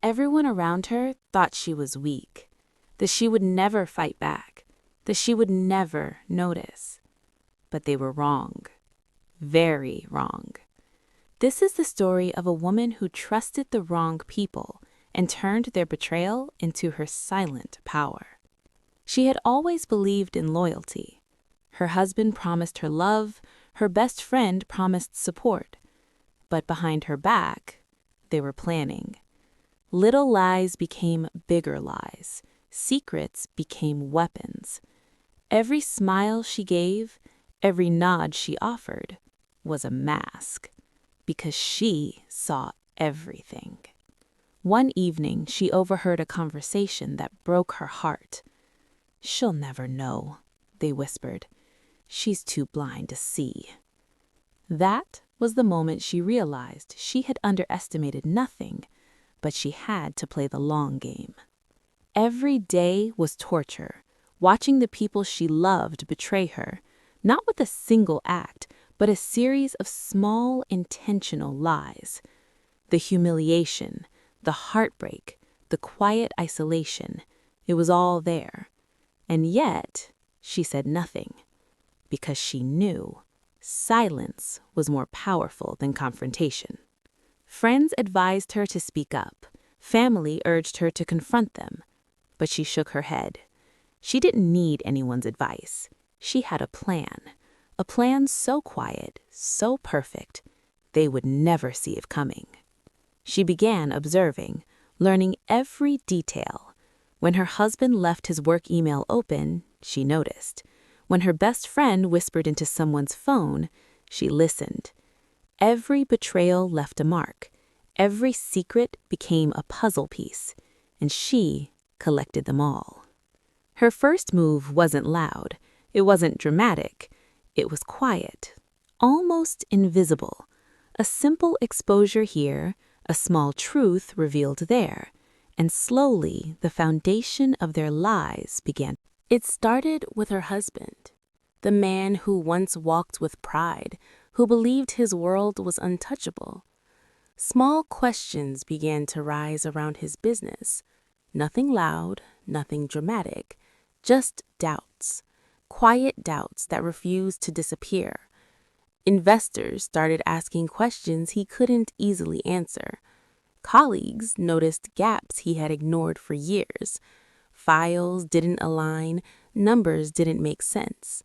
Everyone around her thought she was weak, that she would never fight back, that she would never notice. But they were wrong. Very wrong. This is the story of a woman who trusted the wrong people and turned their betrayal into her silent power. She had always believed in loyalty. Her husband promised her love, her best friend promised support. But behind her back, they were planning. Little lies became bigger lies. Secrets became weapons. Every smile she gave, every nod she offered, was a mask, because she saw everything. One evening, she overheard a conversation that broke her heart. "She'll never know," they whispered. "She's too blind to see." That was the moment she realized she had underestimated nothing, but she had to play the long game. Every day was torture, watching the people she loved betray her, not with a single act, but a series of small, intentional lies. The humiliation, the heartbreak, the quiet isolation, it was all there. And yet, she said nothing, because she knew silence was more powerful than confrontation. Friends advised her to speak up. Family urged her to confront them. But she shook her head. She didn't need anyone's advice. She had a plan so quiet, so perfect, they would never see it coming. She began observing, learning every detail. When her husband left his work email open, she noticed. When her best friend whispered into someone's phone, she listened. Every betrayal left a mark. Every secret became a puzzle piece, and she collected them all. Her first move wasn't loud. It wasn't dramatic. It was quiet, almost invisible. A simple exposure here, a small truth revealed there, and slowly the foundation of their lies began. It started with her husband, the man who once walked with pride, who believed his world was untouchable. Small questions began to rise around his business. Nothing loud, nothing dramatic, just doubts. Quiet doubts that refused to disappear. Investors started asking questions he couldn't easily answer. Colleagues noticed gaps he had ignored for years. Files didn't align, numbers didn't make sense.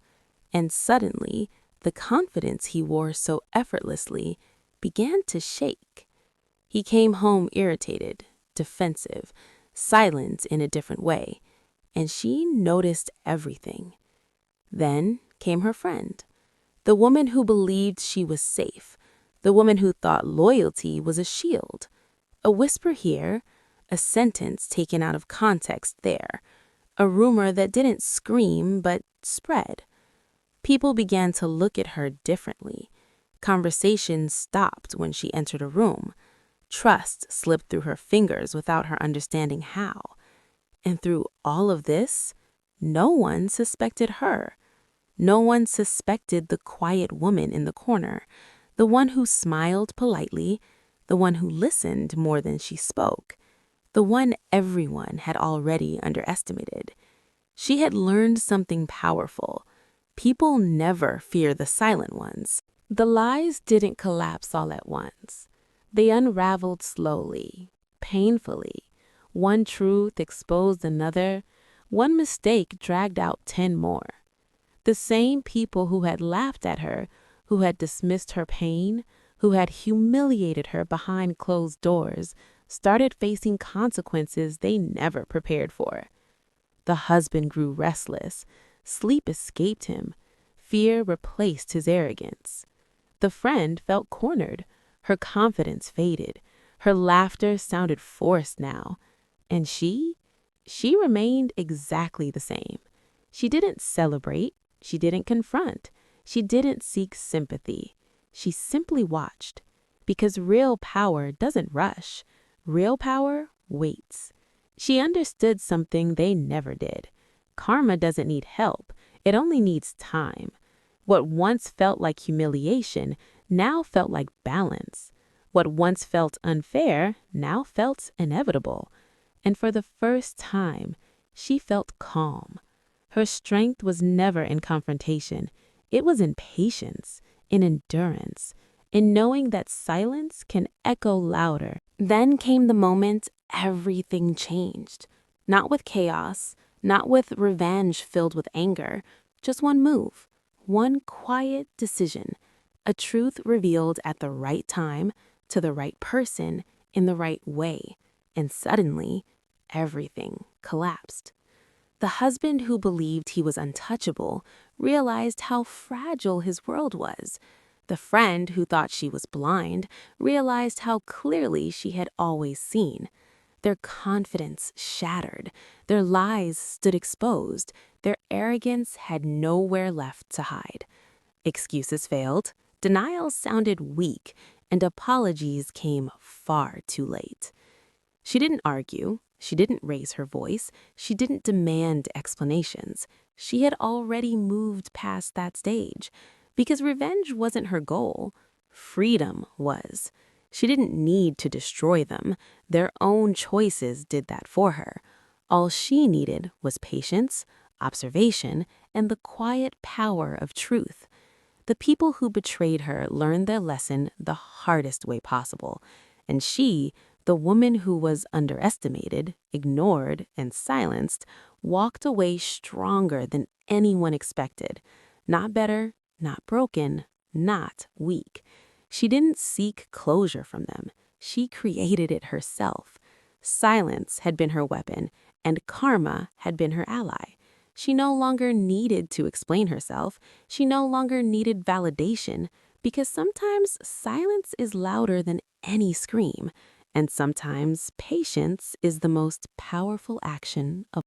And suddenly, the confidence he wore so effortlessly began to shake. He came home irritated, defensive, silent in a different way, and she noticed everything. Then came her friend, the woman who believed she was safe, the woman who thought loyalty was a shield. A whisper here, a sentence taken out of context there, a rumor that didn't scream but spread. People began to look at her differently. Conversations stopped when she entered a room. Trust slipped through her fingers without her understanding how. And through all of this, no one suspected her. No one suspected the quiet woman in the corner, the one who smiled politely, the one who listened more than she spoke, the one everyone had already underestimated. She had learned something powerful. People never fear the silent ones. The lies didn't collapse all at once. They unraveled slowly, painfully. One truth exposed another. One mistake dragged out 10 more. The same people who had laughed at her, who had dismissed her pain, who had humiliated her behind closed doors, started facing consequences they never prepared for. The husband grew restless. Sleep escaped him. Fear replaced his arrogance. The friend felt cornered. Her confidence faded. Her laughter sounded forced now. And she remained exactly the same. She didn't celebrate. She didn't confront. She didn't seek sympathy. She simply watched. Because real power doesn't rush. Real power waits. She understood something they never did. Karma doesn't need help. It only needs time. What once felt like humiliation now felt like balance. What once felt unfair now felt inevitable. And for the first time, she felt calm. Her strength was never in confrontation. It was in patience, in endurance, in knowing that silence can echo louder. Then came the moment everything changed. Not with chaos, not with revenge filled with anger, just one move, one quiet decision, a truth revealed at the right time, to the right person, in the right way. And suddenly, everything collapsed. The husband who believed he was untouchable realized how fragile his world was. The friend who thought she was blind realized how clearly she had always seen. Their confidence shattered, their lies stood exposed, their arrogance had nowhere left to hide. Excuses failed, denials sounded weak, and apologies came far too late. She didn't argue, she didn't raise her voice, she didn't demand explanations. She had already moved past that stage. Because revenge wasn't her goal, freedom was. She didn't need to destroy them. Their own choices did that for her. All she needed was patience, observation, and the quiet power of truth. The people who betrayed her learned their lesson the hardest way possible, and she, the woman who was underestimated, ignored, and silenced, walked away stronger than anyone expected. Not better, not broken, not weak. She didn't seek closure from them. She created it herself. Silence had been her weapon, and karma had been her ally. She no longer needed to explain herself. She no longer needed validation, because sometimes silence is louder than any scream, and sometimes patience is the most powerful action of